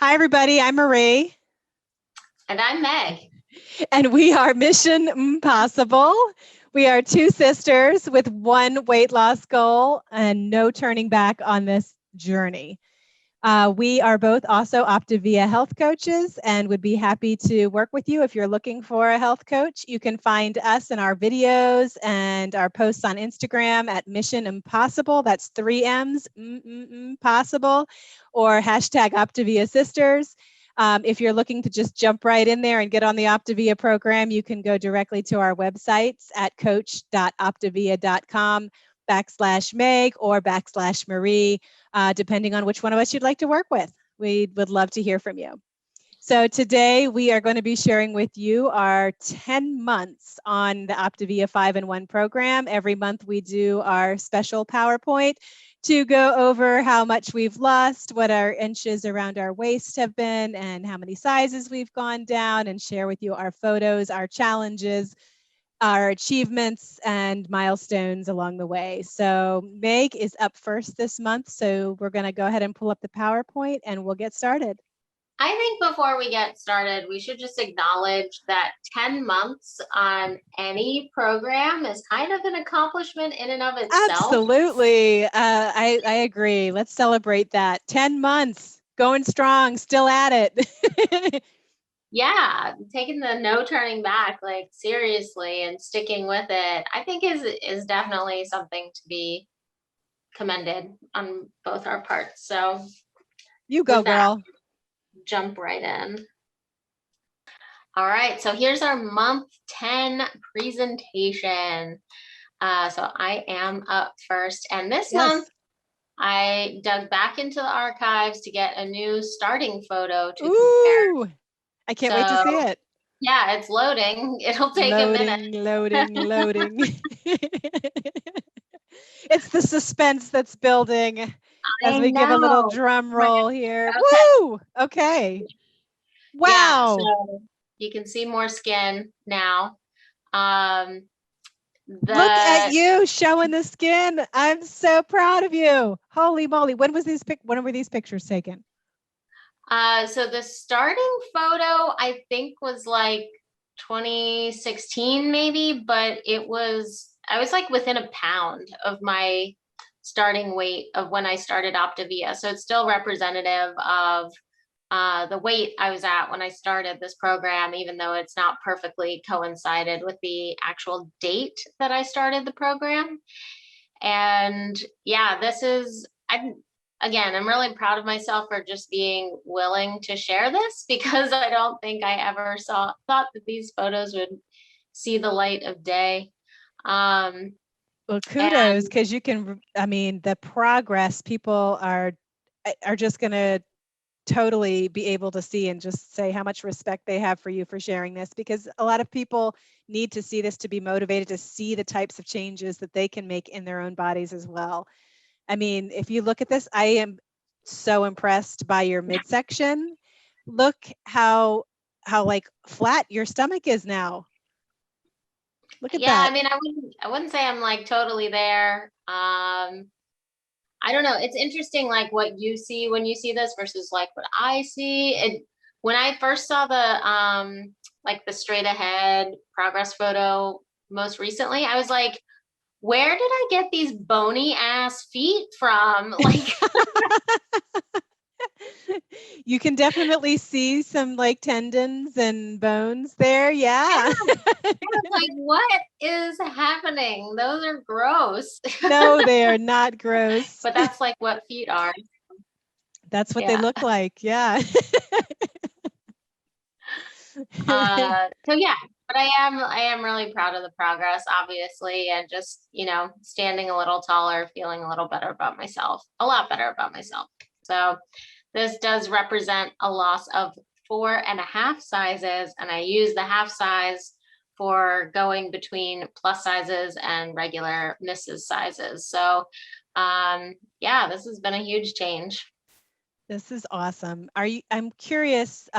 Hi, everybody. I'm Marie. And I'm Meg. And we are MmmPossible. We are two sisters with one weight loss goal and no turning back on this journey. We are both also OPTAVIA health coaches and would be happy to work with you if you're looking for a health coach. You can find us in our videos and our posts on Instagram at Mission Impossible. That's 3 M's, possible, or hashtag optaviasisters. If you're looking to just jump right in there and get on the OPTAVIA program, you can go directly to our websites at coach.optavia.com/Meg or /Marie, depending on which one of us you'd like to work with. We would love to hear from you. So today we are going to be sharing with you our 10 months on the OPTAVIA 5-in-1 program. Every month we do our special PowerPoint to go over how much we've lost, what our inches around our waist have been, and how many sizes we've gone down, and share with you our photos, our challenges, our achievements and milestones along the way. So Meg is up first this month. So we're going to go ahead and pull up the PowerPoint and we'll get started. I think before we get started, we should just acknowledge that 10 months on any program is kind of an accomplishment in and of itself. Absolutely. I agree. Let's celebrate that. 10 months, going strong, still at it. Yeah, taking the no turning back, like seriously, and sticking with it, I think is definitely something to be commended on both our parts. So you go, girl. Jump right in. All right, so here's our month 10 presentation. So I am up first, and this month I dug back into the archives to get a new starting photo to compare. I can't wait to see it. Yeah, it's loading. It'll take a minute. Loading. It's the suspense that's building as we give a little drum roll here. Okay. Woo! Okay. Wow. Yeah, so you can see more skin now. Look at you showing the skin. I'm so proud of you. Holy moly. When were these pictures taken? So the starting photo, I think, was like 2016 maybe, but I was like within a pound of my starting weight of when I started OPTAVIA. So it's still representative of the weight I was at when I started this program, even though it's not perfectly coincided with the actual date that I started the program. And yeah, I'm really proud of myself for just being willing to share this, because I don't think I ever thought that these photos would see the light of day. Well, kudos, because you can, I mean, the progress people are just going to totally be able to see and just say how much respect they have for you for sharing this, because a lot of people need to see this to be motivated to see the types of changes that they can make in their own bodies as well. I mean, if you look at this, I am so impressed by your midsection. Look how like flat your stomach is now. Look at that. Yeah, I mean, I wouldn't say I'm like totally there. I don't know. It's interesting, like what you see when you see this versus like what I see. When I first saw the like the straight ahead progress photo most recently, I was like, where did I get these bony ass feet from? Like, you can definitely see some like tendons and bones there. Yeah. Like, what is happening? Those are gross. No, they are not gross. But that's like what feet are. That's what they look like. Yeah. So yeah, but I am really proud of the progress, obviously, and just, standing a little taller, feeling a little better about myself, a lot better about myself. So this does represent a loss of 4.5 sizes, and I use the half size for going between plus sizes and regular Mrs. sizes. So yeah, this has been a huge change. This is awesome. I'm curious,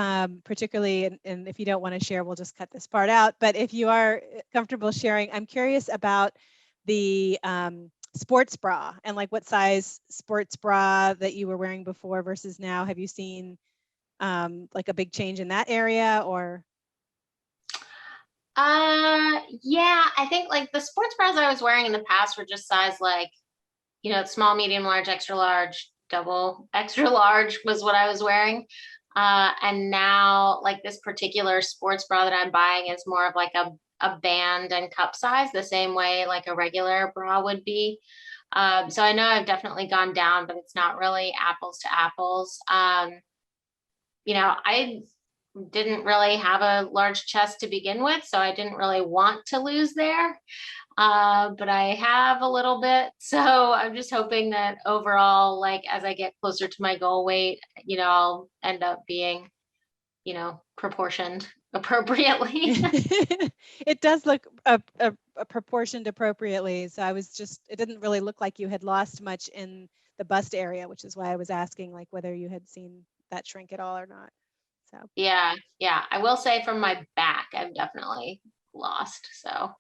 particularly, and if you don't want to share, we'll just cut this part out. But if you are comfortable sharing, I'm curious about the sports bra and like what size sports bra that you were wearing before versus now. Have you seen like a big change in that area, or? Yeah, I think like the sports bras I was wearing in the past were just size like, small, medium, large, extra large, double, extra large was what I was wearing. And now like this particular sports bra that I'm buying is more of like a band and cup size, the same way like a regular bra would be. So I know I've definitely gone down, but it's not really apples to apples. I didn't really have a large chest to begin with, so I didn't really want to lose there. But I have a little bit. So I'm just hoping that overall, like as I get closer to my goal weight, I'll end up being, proportioned appropriately. It does look proportioned appropriately. So it didn't really look like you had lost much in the bust area, which is why I was asking like whether you had seen that shrink at all or not. So yeah. I will say from my back, I've definitely lost. So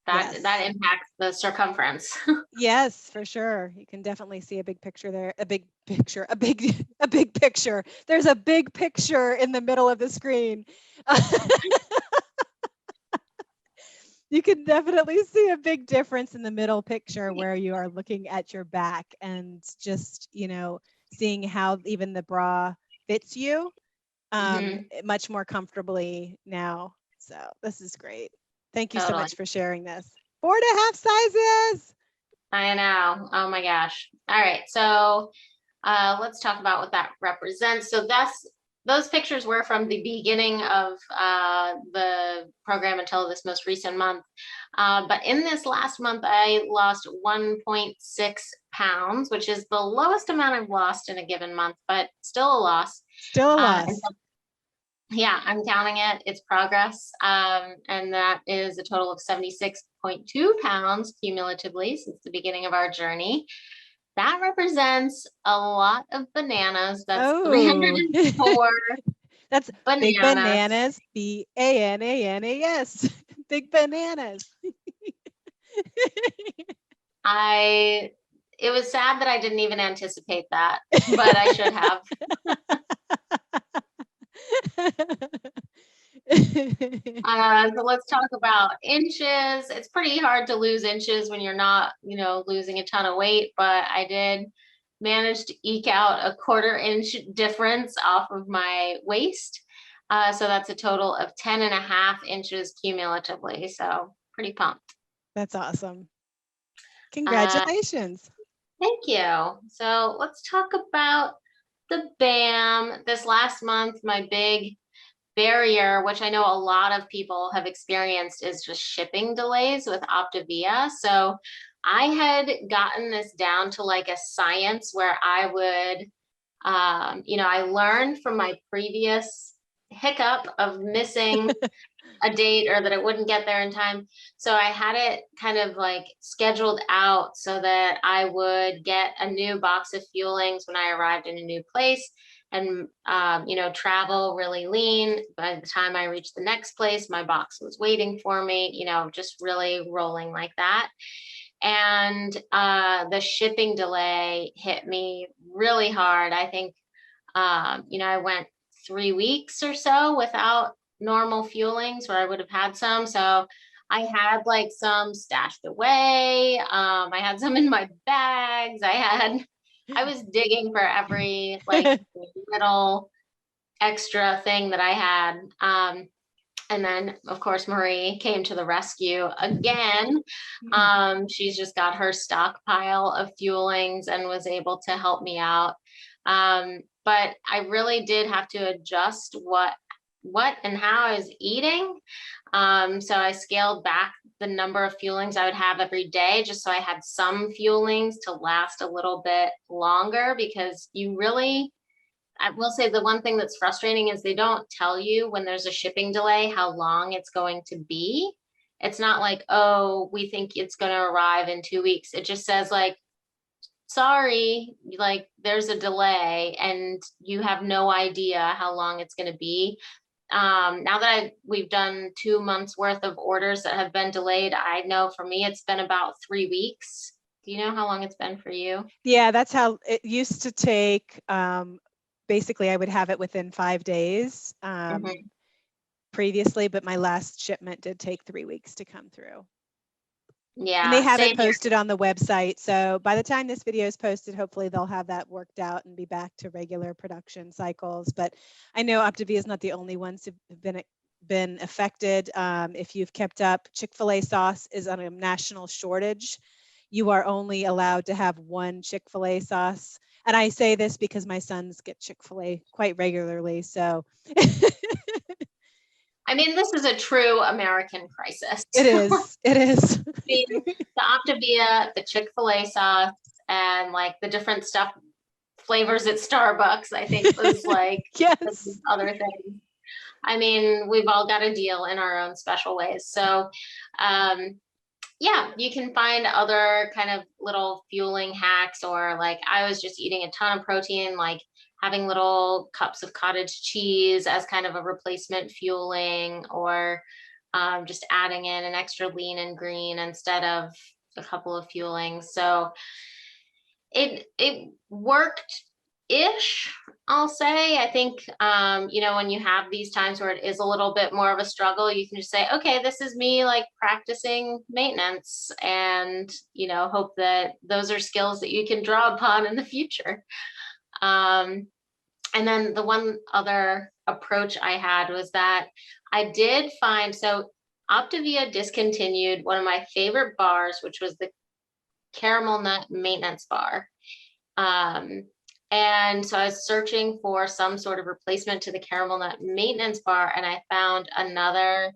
that impacts the circumference. Yes, for sure. You can definitely see a big picture there. A big picture. There's a big picture in the middle of the screen. You can definitely see a big difference in the middle picture where you are looking at your back and just, seeing how even the bra fits you much more comfortably now. So this is great. Thank you so much for sharing this. 4.5 sizes. I know. Oh my gosh. All right. So let's talk about what that represents. So those pictures were from the beginning of the program until this most recent month. But in this last month, I lost 1.6 pounds, which is the lowest amount I've lost in a given month, but still a loss. Still a loss. Yeah, I'm counting it. It's progress. And that is a total of 76.2 pounds cumulatively since the beginning of our journey. That represents a lot of bananas. That's 304. That's bananas. Big bananas. BANANAS. Big bananas. It was sad that I didn't even anticipate that, but I should have. So let's talk about inches. It's pretty hard to lose inches when you're not, losing a ton of weight, but I did manage to eke out a 1/4 inch difference off of my waist. So that's a total of 10.5 inches cumulatively. So pretty pumped. That's awesome. Congratulations. Thank you. So let's talk about the BAM. This last month, my big barrier, which I know a lot of people have experienced, is just shipping delays with OPTAVIA. So I had gotten this down to like a science where I would, I learned from my previous hiccup of missing a date or that it wouldn't get there in time. So I had it kind of like scheduled out so that I would get a new box of fuelings when I arrived in a new place and, travel really lean. By the time I reached the next place, my box was waiting for me, just really rolling like that. And the shipping delay hit me really hard. I think, I went 3 weeks or so without normal fuelings where I would have had some. So I had like some stashed away. I had some in my bags. I was digging for every like little extra thing that I had. And then of course, Marie came to the rescue again. She's just got her stockpile of fuelings and was able to help me out. But I really did have to adjust what and how I was eating. So I scaled back the number of fuelings I would have every day, just so I had some fuelings to last a little bit longer, because I will say the one thing that's frustrating is they don't tell you when there's a shipping delay how long it's going to be. It's not like, oh, we think it's going to arrive in 2 weeks. It just says like, sorry, like there's a delay and you have no idea how long it's going to be. Now that we've done 2 months worth of orders that have been delayed, I know for me, it's been about 3 weeks. Do you know how long it's been for you? Yeah, that's how it used to take. basically I would have it within 5 days Mhm. previously, but my last shipment did take 3 weeks to come through. And they Yeah, have it same here. posted on the website. So by the time this video is posted, hopefully they'll have that worked out and be back to regular production cycles. But I know OPTAVIA is not the only ones who've been affected. If you've kept up, Chick-fil-A sauce is on a national shortage. You are only allowed to have one Chick-fil-A sauce. And I say this because my sons get Chick-fil-A quite regularly. So I mean, this is a true American crisis. it is. It is. mean, the Optavia, the Chick-fil-A sauce, and like the different stuff flavors at Starbucks, I think was like Yes. other things. I mean, we've all got a deal in our own special ways. So yeah, you can find other kind of little fueling hacks, or like I was just eating a ton of protein, like having little cups of cottage cheese as kind of a replacement fueling, or just adding in an extra lean and green instead of a couple of fuelings. So it worked ish, I'll say. I think you know, when you have these times where it is a little bit more of a struggle, you can just say, okay, this is me like practicing maintenance, and you know, hope that those are skills that you can draw upon in the future. And then the one other approach I had was that I did find, so Optavia discontinued one of my favorite bars, which was the caramel nut maintenance bar. And so I was searching for some sort of replacement to the caramel nut maintenance bar, and I found another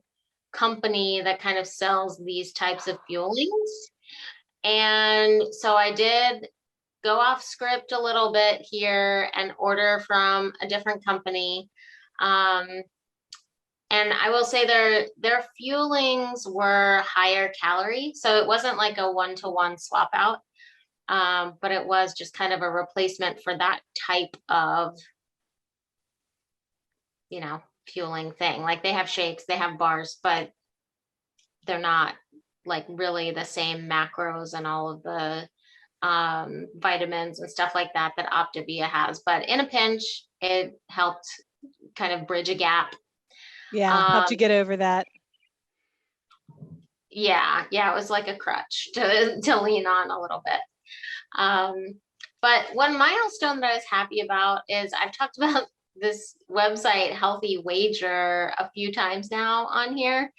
company that kind of sells these types of fuelings. And so I did go off script a little bit here and order from a different company. And I will say their fuelings were higher calorie, so it wasn't like a one-to-one swap out, but it was just kind of a replacement for that type of, you know, fueling thing. Like they have shakes, they have bars, but they're not like really the same macros and all of the vitamins and stuff like that that Optavia has. But in a pinch, it helped kind of bridge a gap. Yeah, helped you get over that. Yeah, it was like a crutch to lean on a little bit. But one milestone that I was happy about is I've talked about this website, Healthy Wager, a few times now on here.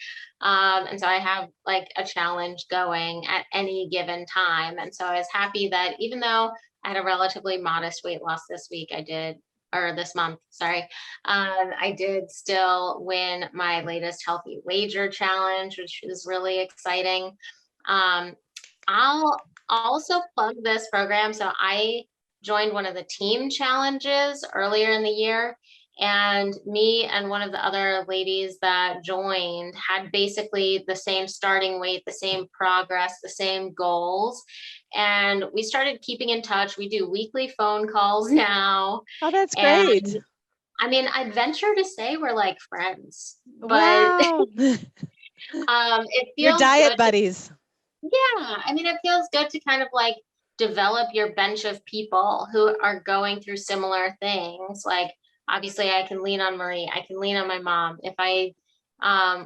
And so I have like a challenge going at any given time. And so I was happy that even though I had a relatively modest weight loss this week, or this month, sorry, I did still win my latest Healthy Wager challenge, which is really exciting. I'll also plug this program. So I joined one of the team challenges earlier in the year, and me and one of the other ladies that joined had basically the same starting weight, the same progress, the same goals. And we started keeping in touch. We do weekly phone calls now. Oh, that's And great. I mean, I'd venture to say we're like friends, but Wow. it Your feels diet good. buddies. Yeah, I mean, it feels good to kind of like develop your bench of people who are going through similar things. Like, obviously, I can lean on Marie, I can lean on my mom. If I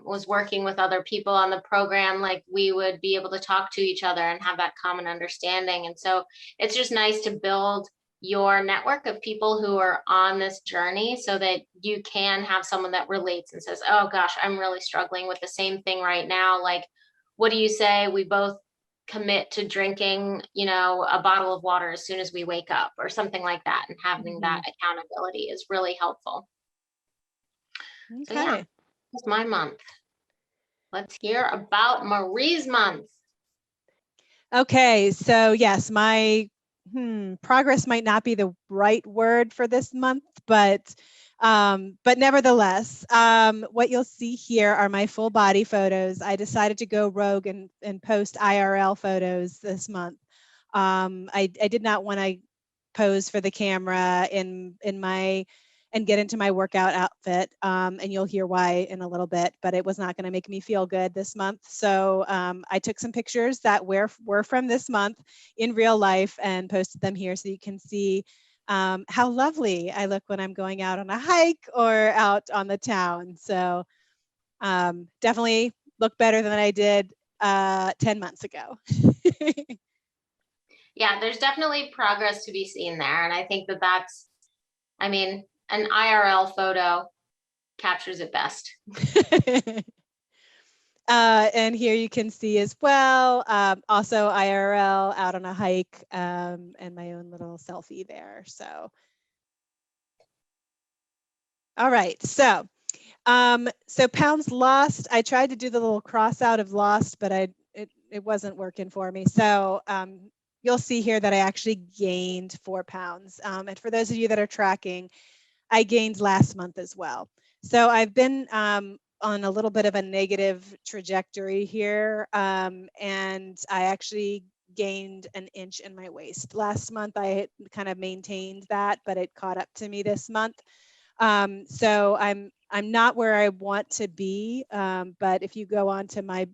was working with other people on the program, like we would be able to talk to each other and have that common understanding. And so it's just nice to build your network of people who are on this journey so that you can have someone that relates and says, oh gosh, I'm really struggling with the same thing right now. Like, what do you say we both commit to drinking, you know, a bottle of water as soon as we wake up, or something like that, and having that accountability is really helpful. So yeah, Okay. that's my month. Let's hear about Marie's month. Okay, so yes, my progress might not be the right word for this month, but nevertheless, what you'll see here are my full body photos. I decided to go rogue and post IRL photos this month. I did not want to pose for the camera in my and get into my workout outfit, and you'll hear why in a little bit, but it was not going to make me feel good this month. So I took some pictures that were from this month in real life and posted them here so you can see how lovely I look when I'm going out on a hike or out on the town. So definitely look better than I did 10 months ago. Yeah, there's definitely progress to be seen there. And I think that that's, I mean, an IRL photo captures it best. And here you can see as well, also IRL out on a hike, and my own little selfie there. So, all right. So pounds lost. I tried to do the little cross out of lost, but it wasn't working for me. So you'll see here that I actually gained 4 pounds. And for those of you that are tracking, I gained last month as well. So I've been on a little bit of a negative trajectory here. And I actually gained an inch in my waist. Last month I kind of maintained that, but it caught up to me this month. So I'm not where I want to be, but if you go on to my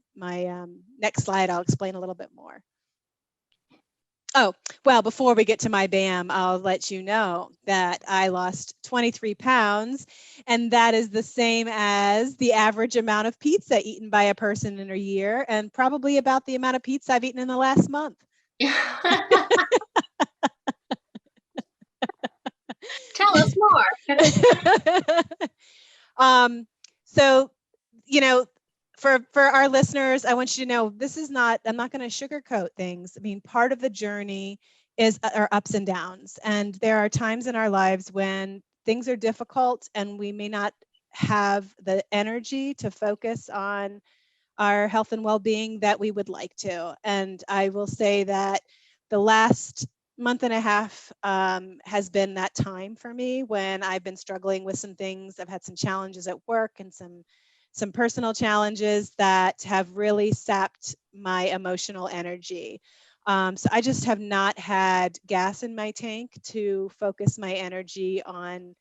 next slide, I'll explain a little bit more. Oh, well, before we get to my BAM, I'll let you know that I lost 23 pounds, and that is the same as the average amount of pizza eaten by a person in a year, and probably about the amount of pizza I've eaten in the last month. Tell us more. So, you know, for our listeners, I want you to know this is not, I'm not going to sugarcoat things. I mean, part of the journey is our ups and downs. And there are times in our lives when things are difficult and we may not have the energy to focus on our health and well-being that we would like to. And I will say that the last month and a half has been that time for me when I've been struggling with some things. I've had some challenges at work and some personal challenges that have really sapped my emotional energy. So I just have not had gas in my tank to focus my energy on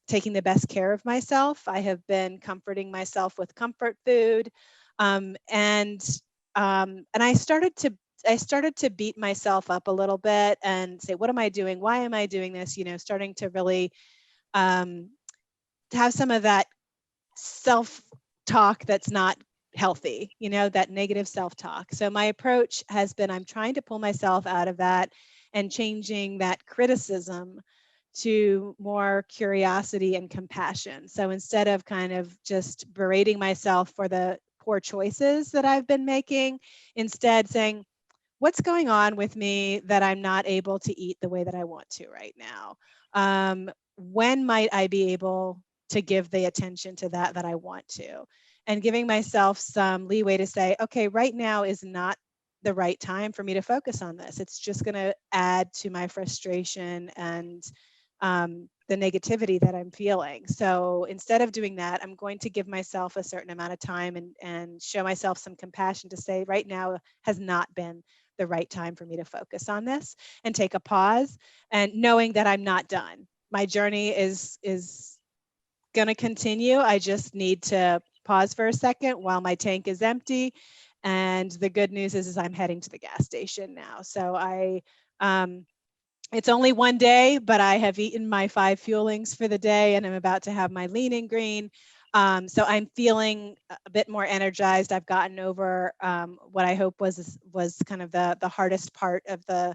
taking the best care of myself. I have been comforting myself with comfort food, and I started to beat myself up a little bit and say, what am I doing? Why am I doing this? You know, starting to really have some of that self-talk that's not healthy, you know, that negative self-talk. So my approach has been, I'm trying to pull myself out of that and changing that criticism to more curiosity and compassion. So instead of kind of just berating myself for the poor choices that I've been making, instead saying, what's going on with me that I'm not able to eat the way that I want to right now? When might I be able to give the attention to that I want to? And giving myself some leeway to say, okay, right now is not the right time for me to focus on this. It's just going to add to my frustration and the negativity that I'm feeling. So instead of doing that, I'm going to give myself a certain amount of time and show myself some compassion to say right now has not been the right time for me to focus on this, and take a pause and knowing that I'm not done. My journey is going to continue. I just need to pause for a second while my tank is empty. And the good news is I'm heading to the gas station now. So it's only one day, but I have eaten my 5 fuelings for the day, and I'm about to have my lean and green. So I'm feeling a bit more energized. I've gotten over what I hope was kind of the hardest part of the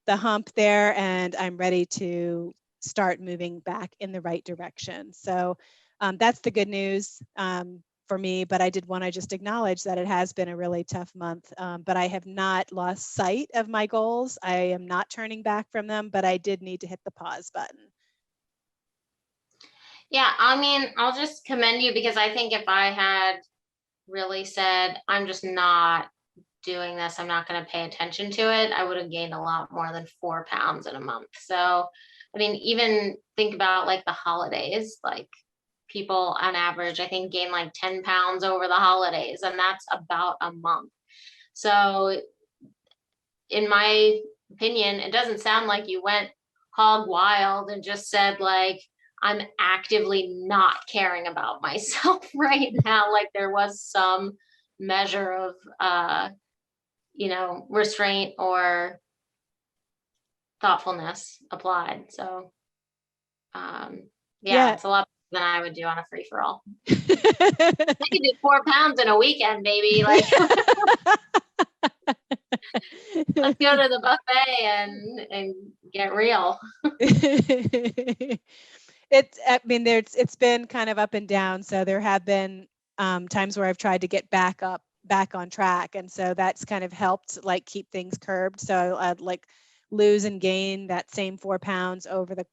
hump there, and I'm ready to start moving back in the right direction. So that's the good news for me, but I did want to just acknowledge that it has been a really tough month, but I have not lost sight of my goals. I am not turning back from them, but I did need to hit the pause button. Yeah, I mean, I'll just commend you, because I think if I had really said, I'm just not doing this, I'm not going to pay attention to it, I would have gained a lot more than 4 pounds in a month. So, I mean, even think about like the holidays, like people on average, I think, gain like 10 pounds over the holidays, and that's about a month. So, in my opinion, it doesn't sound like you went hog wild and just said, like, I'm actively not caring about myself right now. Like, there was some measure of, restraint or thoughtfulness applied. So Yeah. it's a lot than I would do on a free-for-all. I could do 4 pounds in a weekend, baby. Like, let's go to the buffet and get real. It's been kind of up and down. So there have been times where I've tried to get back on track. And so that's kind of helped like keep things curbed. So I'd like lose and gain that same 4 pounds over the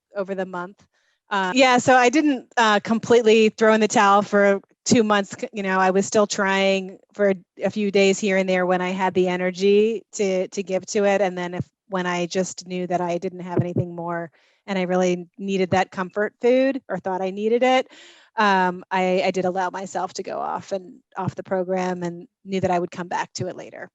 month. So I didn't completely throw in the towel for 2 months. You know, I was still trying for a few days here and there when I had the energy to give to it. And then when I just knew that I didn't have anything more and I really needed that comfort food or thought I needed it, I did allow myself to go off the program and knew that I would come back to it later.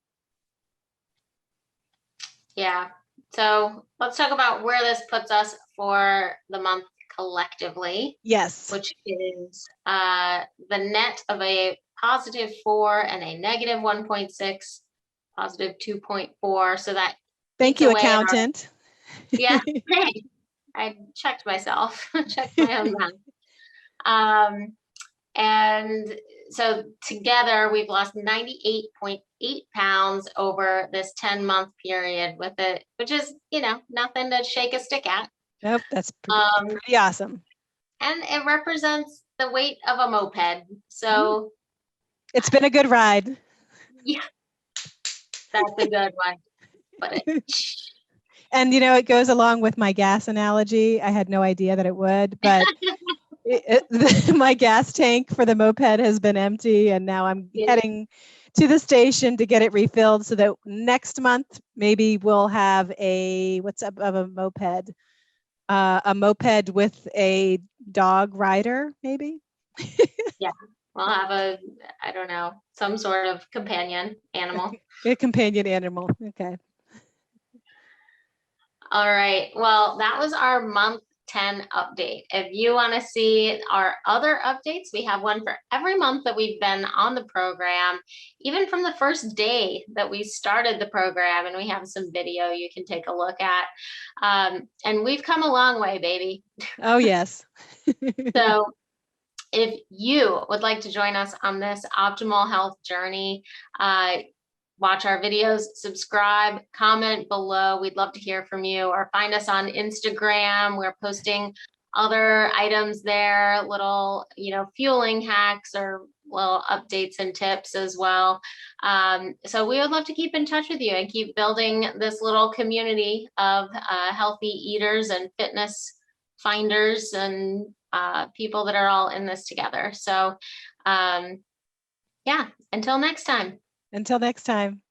Yeah. So let's talk about where this puts us for the month collectively. Yes. Which is the net of a +4 and a -1.6, +2.4. So that Thank you, accountant. Yeah, hey, I checked myself, checked my own math. And so together we've lost 98.8 pounds over this 10-month period with it, which is, nothing to shake a stick at. Nope, that's pretty awesome. And it represents the weight of a moped. So it's been a good ride. Yeah, that's a good one. But and it goes along with my gas analogy. I had no idea that it would, but my gas tank for the moped has been empty, and now I'm heading to the station to get it refilled so that next month maybe we'll have a moped. A moped with a dog rider, maybe. Yeah, we'll have I don't know, some sort of companion animal. A companion animal. Okay. All right. Well, that was our month 10 update. If you want to see our other updates, we have one for every month that we've been on the program, even from the first day that we started the program, and we have some video you can take a look at. And we've come a long way, baby. Oh, yes. So if you would like to join us on this optimal health journey, watch our videos, subscribe, comment below. We'd love to hear from you, or find us on Instagram. We're posting other items there, little, fueling hacks or little updates and tips as well. So we would love to keep in touch with you and keep building this little community of healthy eaters and fitness finders and people that are all in this together. So until next time. Until next time.